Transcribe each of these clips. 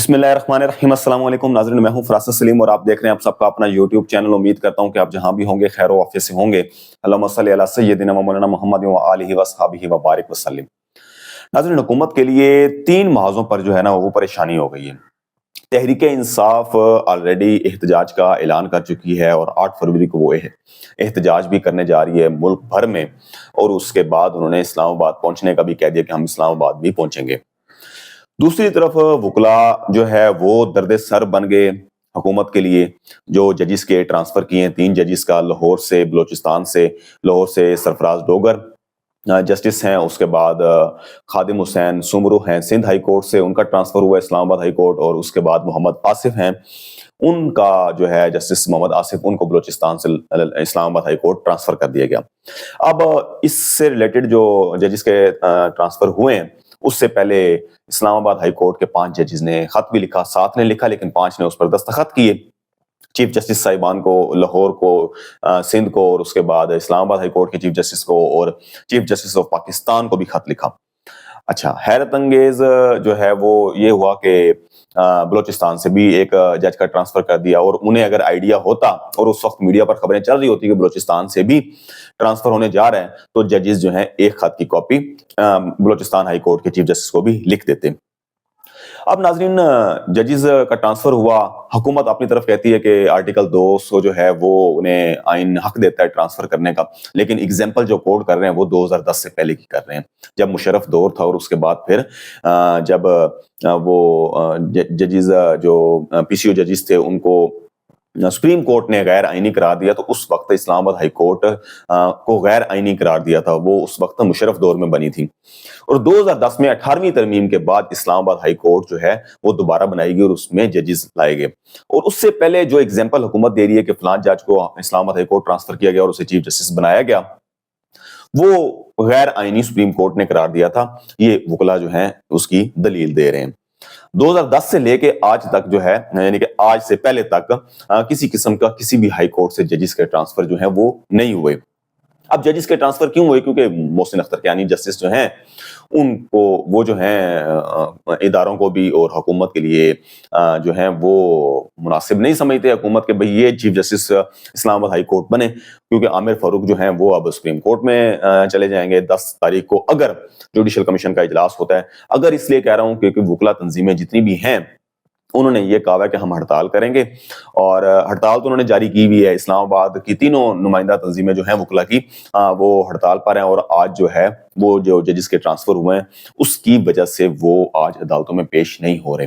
بسم اللہ الرحمن الرحیم۔ السلام علیکم ناظرین، میں ہوں فراست سلیم اور آپ دیکھ رہے ہیں آپ سب کا اپنا یوٹیوب چینل۔ امید کرتا ہوں کہ آپ جہاں بھی ہوں گے خیر و عافیت سے ہوں گے۔ اللہم صلی علی سیدنا و مولانا محمد و آلہ و صحبہ و بارک وسلم۔ ناظرین، حکومت کے لیے 3 محاذوں پر جو ہے نا وہ پریشانی ہو گئی ہے۔ تحریک انصاف آلریڈی احتجاج کا اعلان کر چکی ہے اور 8 فروری کو وہ احتجاج بھی کرنے جا رہی ہے ملک بھر میں، اور اس کے بعد انہوں نے اسلام آباد پہنچنے کا بھی کہہ دیا کہ ہم اسلام آباد بھی پہنچیں گے۔ دوسری طرف وکلاء جو ہے وہ درد سر بن گئے حکومت کے لیے، جو ججز کے ٹرانسفر کیے ہیں 3 ججز کا، لاہور سے، بلوچستان سے، لاہور سے سرفراز ڈوگر جسٹس ہیں، اس کے بعد خادم حسین سمرو ہیں سندھ ہائی کورٹ سے، ان کا ٹرانسفر ہوا اسلام آباد ہائی کورٹ، اور اس کے بعد محمد آصف ہیں، ان کا جو ہے جسٹس محمد آصف، ان کو بلوچستان سے اسلام آباد ہائی کورٹ ٹرانسفر کر دیا گیا۔ اب اس سے ریلیٹڈ جو ججز کے ٹرانسفر ہوئے ہیں، اس سے پہلے اسلام آباد ہائی کورٹ کے 5 ججز نے خط بھی لکھا، 7 نے لکھا لیکن 5 نے اس پر دستخط کیے، چیف جسٹس صاحبان کو، لاہور کو، سندھ کو، اور اس کے بعد اسلام آباد ہائی کورٹ کے چیف جسٹس کو اور چیف جسٹس آف پاکستان کو بھی خط لکھا۔ اچھا، حیرت انگیز جو ہے وہ یہ ہوا کہ بلوچستان سے بھی ایک جج کا ٹرانسفر کر دیا، اور انہیں اگر آئیڈیا ہوتا اور اس وقت میڈیا پر خبریں چل رہی ہوتی کہ بلوچستان سے بھی ٹرانسفر ہونے جا رہے ہیں، تو ججز جو ہیں ایک خط کی کاپی بلوچستان ہائی کورٹ کے چیف جسٹس کو بھی لکھ دیتے۔ اب ناظرین، ججز کا ٹرانسفر ہوا، حکومت اپنی طرف کہتی ہے کہ آرٹیکل 200 جو ہے وہ انہیں آئین حق دیتا ہے ٹرانسفر کرنے کا، لیکن ایگزامپل جو کوٹ کر رہے ہیں وہ 2010 سے پہلے کی کر رہے ہیں، جب مشرف دور تھا، اور اس کے بعد پھر جب وہ ججز جو پی سی او ججز تھے ان کو سپریم کورٹ نے غیر آئینی قرار دیا، تو اس وقت اسلام آباد ہائی کورٹ کو غیر آئینی قرار دیا تھا، وہ اس وقت مشرف دور میں بنی تھی، اور 2010 میں 18ویں ترمیم کے بعد اسلام آباد ہائی کورٹ جو ہے وہ دوبارہ بنائی گئی اور اس میں ججز لائے گئے۔ اور اس سے پہلے جو ایگزامپل حکومت دے رہی ہے کہ فلاں جج کو اسلام آباد ہائی کورٹ ٹرانسفر کیا گیا اور اسے چیف جسٹس بنایا گیا، وہ غیر آئینی سپریم کورٹ نے قرار دیا تھا، یہ وکلاء جو ہیں اس کی دلیل دے رہے ہیں۔ 2010 سے لے کے آج تک جو ہے، یعنی کہ آج سے پہلے تک کسی قسم کا کسی بھی ہائی کورٹ سے ججز کے ٹرانسفر جو ہیں وہ نہیں ہوئے۔ اب ججز کے ٹرانسفر کیوں ہوئے؟ کیونکہ محسن اختر کیانی جسٹس جو ہیں ان کو، وہ جو ہیں اداروں کو بھی اور حکومت کے لیے جو ہیں وہ مناسب نہیں سمجھتے حکومت کے بھئی یہ چیف جسٹس اسلام آباد ہائی کورٹ بنے، کیونکہ عامر فاروق جو ہیں وہ اب سپریم کورٹ میں چلے جائیں گے 10 تاریخ کو، اگر جوڈیشل کمیشن کا اجلاس ہوتا ہے۔ اگر اس لیے کہہ رہا ہوں کیونکہ وکلا تنظیمیں جتنی بھی ہیں انہوں نے یہ کہا ہے کہ ہم ہڑتال کریں گے، اور ہڑتال تو انہوں نے جاری کی بھی ہے۔ اسلام آباد کی تینوں نمائندہ تنظیمیں جو ہیں وکلا کی، وہ ہڑتال پر ہیں، اور آج جو ہے وہ جو ججز کے ٹرانسفر ہوئے ہیں اس کی وجہ سے وہ آج عدالتوں میں پیش نہیں ہو رہے۔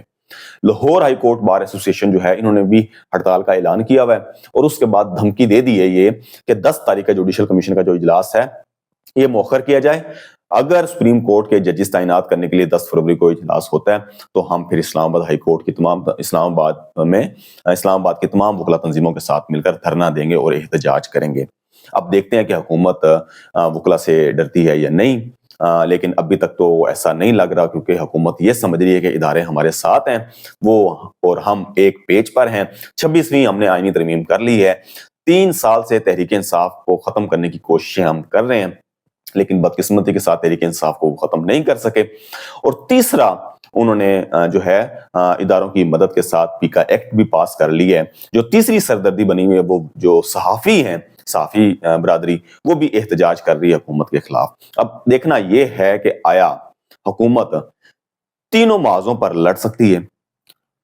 لاہور ہائی کورٹ بار ایسوسی ایشن جو ہے انہوں نے بھی ہڑتال کا اعلان کیا ہوا ہے، اور اس کے بعد دھمکی دے دی ہے یہ کہ 10 تاریخ کا جوڈیشل کمیشن کا جو اجلاس ہے یہ مؤخر کیا جائے، اگر سپریم کورٹ کے ججز تعینات کرنے کے لیے 10 فروری کو اجلاس ہوتا ہے تو ہم پھر اسلام آباد ہائی کورٹ کی اسلام آباد کی تمام وکلا تنظیموں کے ساتھ مل کر دھرنا دیں گے اور احتجاج کریں گے۔ اب دیکھتے ہیں کہ حکومت وکلا سے ڈرتی ہے یا نہیں، لیکن ابھی تک تو ایسا نہیں لگ رہا، کیونکہ حکومت یہ سمجھ رہی ہے کہ ادارے ہمارے ساتھ ہیں وہ، اور ہم ایک پیج پر ہیں۔ 26ویں ہم نے آئینی ترمیم کر لی ہے، 3 سال سے تحریک انصاف کو ختم کرنے کی کوششیں ہم کر رہے ہیں، لیکن بدقسمتی کے ساتھ تحریک انصاف کو ختم نہیں کر سکے۔ اور تیسرا، انہوں نے جو ہے اداروں کی مدد کے ساتھ پیکا ایکٹ بھی پاس کر لی ہے۔ جو تیسری سردردی بنی ہوئی ہے وہ جو صحافی ہیں، صحافی برادری، وہ بھی احتجاج کر رہی ہے حکومت کے خلاف۔ اب دیکھنا یہ ہے کہ آیا حکومت تینوں محاذوں پر لڑ سکتی ہے؟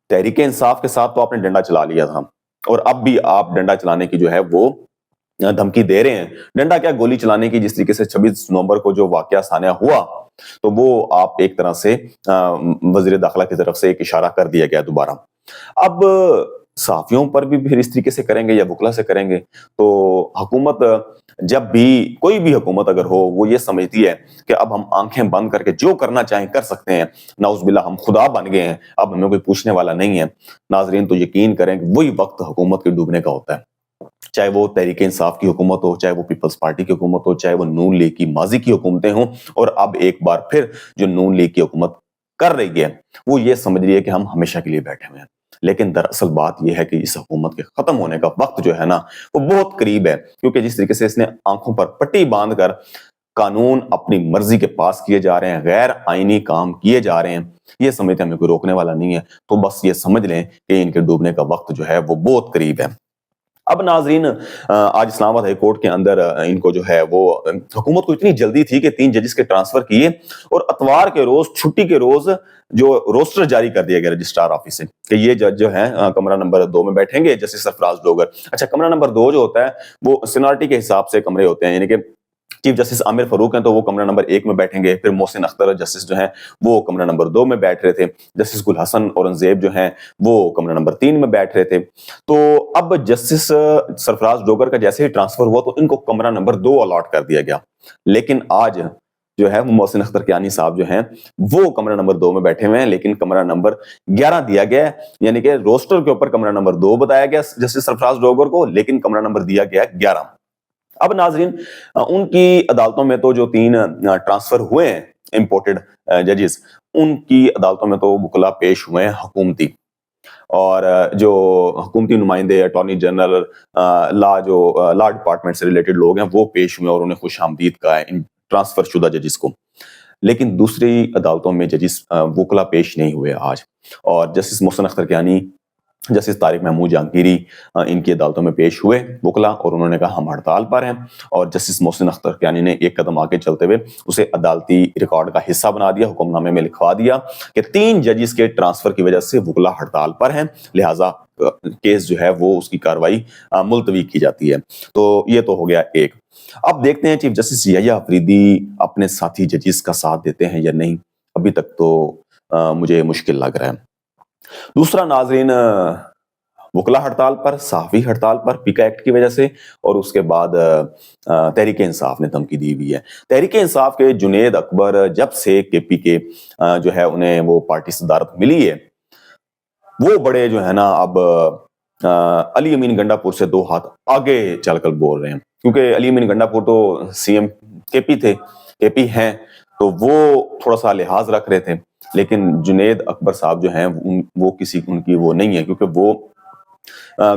تحریک انصاف کے ساتھ تو آپ نے ڈنڈا چلا لیا تھا، اور اب بھی آپ ڈنڈا چلانے کی جو ہے وہ دھمکی دے رہے ہیں۔ ڈنڈا کیا، گولی چلانے کی، جس طریقے سے 26 نومبر کو جو واقعہ سانحہ ہوا تو وہ آپ ایک طرح سے وزیر داخلہ کی طرف سے ایک اشارہ کر دیا گیا دوبارہ۔ اب صحافیوں پر بھی پھر اس طریقے سے کریں گے یا وکلا سے کریں گے؟ تو حکومت جب بھی، کوئی بھی حکومت اگر ہو، وہ یہ سمجھتی ہے کہ اب ہم آنکھیں بند کر کے جو کرنا چاہیں کر سکتے ہیں، نعوذ باللہ ہم خدا بن گئے ہیں، اب ہمیں کوئی پوچھنے والا نہیں ہے۔ ناظرین، تو یقین کریں کہ وہی وقت حکومت کے ڈوبنے کا ہوتا ہے، چاہے وہ تحریک انصاف کی حکومت ہو، چاہے وہ پیپلز پارٹی کی حکومت ہو، چاہے وہ نون لیگ کی ماضی کی حکومتیں ہوں، اور اب ایک بار پھر جو نون لیگ کی حکومت کر رہی ہے وہ یہ سمجھ رہی ہے کہ ہم ہمیشہ کے لیے بیٹھے ہوئے ہیں، لیکن دراصل بات یہ ہے کہ اس حکومت کے ختم ہونے کا وقت جو ہے نا وہ بہت قریب ہے، کیونکہ جس طریقے سے اس نے آنکھوں پر پٹی باندھ کر قانون اپنی مرضی کے پاس کیے جا رہے ہیں, غیر آئینی کام کیے جا رہے ہیں, یہ سمجھتے ہمیں کوئی روکنے والا نہیں ہے. تو بس یہ سمجھ لیں کہ ان کے ڈوبنے کا وقت جو ہے وہ بہت قریب ہے. اب ناظرین, آج اسلام آباد ہائی کورٹ کے اندر ان کو جو ہے وہ حکومت کو اتنی جلدی تھی کہ 3 ججز کے ٹرانسفر کیے, اور اتوار کے روز, چھٹی کے روز, جو روسٹر جاری کر دیا گیا رجسٹرار آفس سے کہ یہ جج جو ہیں کمرہ نمبر 2 میں بیٹھیں گے, جسٹس سرفراز ڈوگر. اچھا, کمرہ نمبر 2 جو ہوتا ہے وہ سینیورٹی کے حساب سے کمرے ہوتے ہیں, یعنی کہ چیف جسٹس عامر فاروق ہیں تو وہ کمرہ نمبر 1 میں بیٹھیں گے, پھر محسن اختر جسٹس جو ہیں وہ کمرہ نمبر 2 میں بیٹھ رہے تھے, جسٹس گل حسن اورنگزیب جو ہیں وہ کمرہ نمبر 3 میں بیٹھ رہے تھے. تو اب جسٹس سرفراز ڈوگر کا جیسے ہی ٹرانسفر ہوا تو ان کو کمرہ نمبر 2 الاٹ کر دیا گیا. لیکن آج جو ہے وہ محسن اختر کیانی صاحب جو ہیں وہ کمرہ نمبر 2 میں بیٹھے ہوئے ہیں, لیکن کمرہ نمبر 11 دیا گیا ہے, یعنی کہ روسٹر کے اوپر کمرہ نمبر 2 بتایا گیا جسٹس سرفراز ڈوگر کو, لیکن کمرہ نمبر دیا گیا 11. اب ناظرین, ان کی عدالتوں میں تو جو 3 ٹرانسفر ہوئے ہیں امپورٹڈ ججز, ان کی عدالتوں میں تو وکلا پیش ہوئے ہیں حکومتی, اور جو حکومتی نمائندے, اٹارنی جنرل, لا ڈپارٹمنٹ سے ریلیٹڈ لوگ ہیں وہ پیش ہوئے اور انہیں خوش آمدید کہا ہے ان ٹرانسفر شدہ ججز کو. لیکن دوسری عدالتوں میں ججز وکلا پیش نہیں ہوئے آج, اور جسٹس محسن اختر کیانی, جسٹس طارق محمود جہانگیری ان کی عدالتوں میں پیش ہوئے وکلا, اور انہوں نے کہا ہم ہڑتال پر ہیں, اور جسٹس محسن اختر کیانی نے ایک قدم آگے چلتے ہوئے اسے عدالتی ریکارڈ کا حصہ بنا دیا, حکم نامے میں لکھوا دیا کہ 3 ججز کے ٹرانسفر کی وجہ سے وکلا ہڑتال پر ہیں, لہٰذا کیس جو ہے وہ اس کی کاروائی ملتوی کی جاتی ہے. تو یہ تو ہو گیا ایک. اب دیکھتے ہیں چیف جسٹس یحییٰ آفریدی اپنے ساتھی ججز کا ساتھ دیتے ہیں یا نہیں, ابھی تک تو مجھے مشکل لگ رہا ہے. دوسرا ناظرین, وکلا ہڑتال پر, صحافی ہڑتال پر پیکا ایکٹ کی وجہ سے, اور اس کے بعد تحریک انصاف نے دھمکی دی ہوئی ہے. تحریک انصاف کے جنید اکبر جب سے کے پی کے جو ہے انہیں وہ پارٹی صدارت ملی ہے, وہ بڑے جو ہے نا اب علی امین گنڈا پور سے 2 ہاتھ آگے چل کر بول رہے ہیں, کیونکہ علی امین گنڈا پور تو سی ایم کے پی ہیں, تو وہ تھوڑا سا لحاظ رکھ رہے تھے, لیکن جنید اکبر صاحب جو ہیں وہ کسی ان کی وہ نہیں ہے, کیونکہ وہ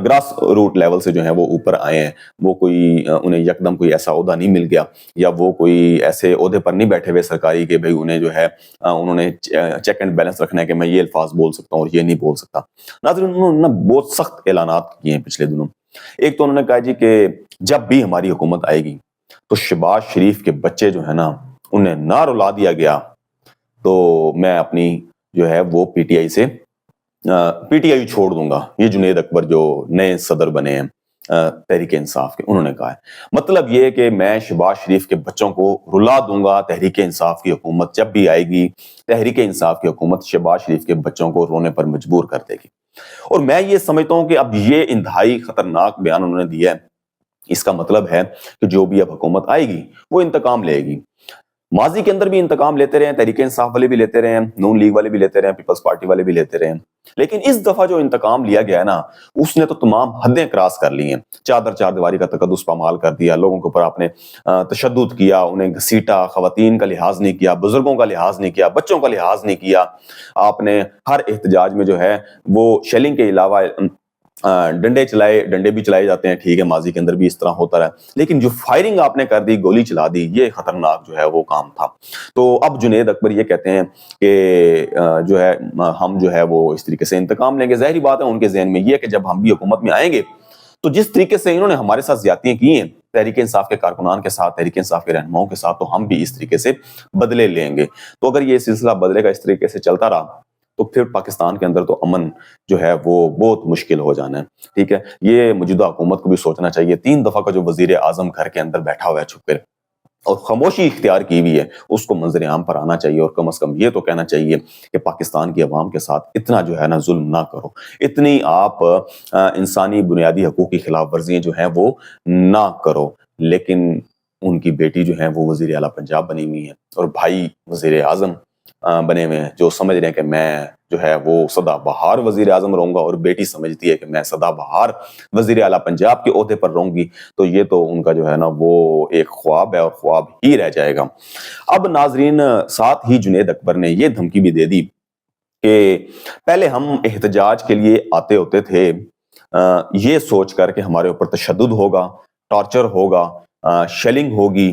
گراس روٹ لیول سے جو ہیں وہ اوپر آئے ہیں. وہ کوئی انہیں یکدم کوئی ایسا عہدہ نہیں مل گیا, یا وہ کوئی ایسے عہدے پر نہیں بیٹھے ہوئے سرکاری کہ بھئی انہیں جو ہے انہوں نے چیک اینڈ بیلنس رکھنا ہے کہ میں یہ الفاظ بول سکتا ہوں اور یہ نہیں بول سکتا. ناظرین, انہوں نے بہت سخت اعلانات کیے ہیں پچھلے دنوں. ایک تو انہوں نے کہا جی کہ جب بھی ہماری حکومت آئے گی تو شہباز شریف کے بچے جو ہے نا انہیں نہ رلا دیا گیا تو میں اپنی جو ہے وہ پی ٹی آئی چھوڑ دوں گا. یہ جنید اکبر جو نئے صدر بنے ہیں تحریک انصاف کے, انہوں نے کہا ہے. مطلب یہ کہ میں شہباز شریف کے بچوں کو رلا دوں گا, تحریک انصاف کی حکومت جب بھی آئے گی, تحریک انصاف کی حکومت شہباز شریف کے بچوں کو رونے پر مجبور کر دے گی. اور میں یہ سمجھتا ہوں کہ اب یہ انتہائی خطرناک بیان انہوں نے دیا ہے. اس کا مطلب ہے کہ جو بھی اب حکومت آئے گی وہ انتقام لے گی. ماضی کے اندر بھی انتقام لیتے رہے ہیں, تحریک انصاف والے بھی لیتے رہے ہیں, نون لیگ والے بھی لیتے رہے ہیں, پیپلز پارٹی والے بھی لیتے رہے ہیں, لیکن اس دفعہ جو انتقام لیا گیا ہے نا اس نے تو تمام حدیں کراس کر لی ہیں. چار دیواری کا تقدس پامال کر دیا, لوگوں کے اوپر آپ نے تشدد کیا, انہیں گھسیٹا, خواتین کا لحاظ نہیں کیا, بزرگوں کا لحاظ نہیں کیا, بچوں کا لحاظ نہیں کیا. آپ نے ہر احتجاج میں جو ہے وہ شیلنگ کے علاوہ ڈنڈے بھی چلائے جاتے ہیں, ٹھیک ہے, ماضی کے اندر بھی اس طرح ہوتا رہا, لیکن جو فائرنگ آپ نے کر دی, گولی چلا دی, یہ خطرناک جو ہے وہ کام تھا. تو اب جنید اکبر یہ کہتے ہیں کہ جو ہے ہم جو ہے وہ اس طریقے سے انتقام لیں گے. ظاہری بات ہے ان کے ذہن میں یہ ہے کہ جب ہم بھی حکومت میں آئیں گے تو جس طریقے سے انہوں نے ہمارے ساتھ زیادتیاں کی ہیں تحریک انصاف کے کارکنان کے ساتھ, تحریک انصاف کے رہنماؤں کے ساتھ, تو ہم بھی اس طریقے سے بدلے لیں گے. تو اگر یہ سلسلہ بدلے کا اس طریقے سے چلتا رہا تو پھر پاکستان کے اندر تو امن جو ہے وہ بہت مشکل ہو جانا ہے. ٹھیک ہے, یہ موجودہ حکومت کو بھی سوچنا چاہیے. 3 دفعہ کا جو وزیر اعظم گھر کے اندر بیٹھا ہوا ہے چھپ کر اور خاموشی اختیار کی ہوئی ہے, اس کو منظر عام پر آنا چاہیے, اور کم از کم یہ تو کہنا چاہیے کہ پاکستان کی عوام کے ساتھ اتنا جو ہے نا ظلم نہ کرو, اتنی آپ انسانی بنیادی حقوق کی خلاف ورزیاں جو ہیں وہ نہ کرو. لیکن ان کی بیٹی جو ہے وہ وزیر اعلیٰ پنجاب بنی ہوئی ہے, اور بھائی وزیر اعظم بنے ہوئے ہیں جو سمجھ رہے ہیں کہ میں جو ہے وہ سدا بہار وزیر اعظم رہوں گا, اور بیٹی سمجھتی ہے کہ میں سدا بہار وزیر اعلیٰ پنجاب کے عہدے پر رہوں گی. تو یہ تو ان کا جو ہے نا وہ ایک خواب ہے اور خواب ہی رہ جائے گا. اب ناظرین, ساتھ ہی جنید اکبر نے یہ دھمکی بھی دے دی کہ پہلے ہم احتجاج کے لیے آتے ہوتے تھے یہ سوچ کر کہ ہمارے اوپر تشدد ہوگا, ٹارچر ہوگا, شیلنگ ہوگی,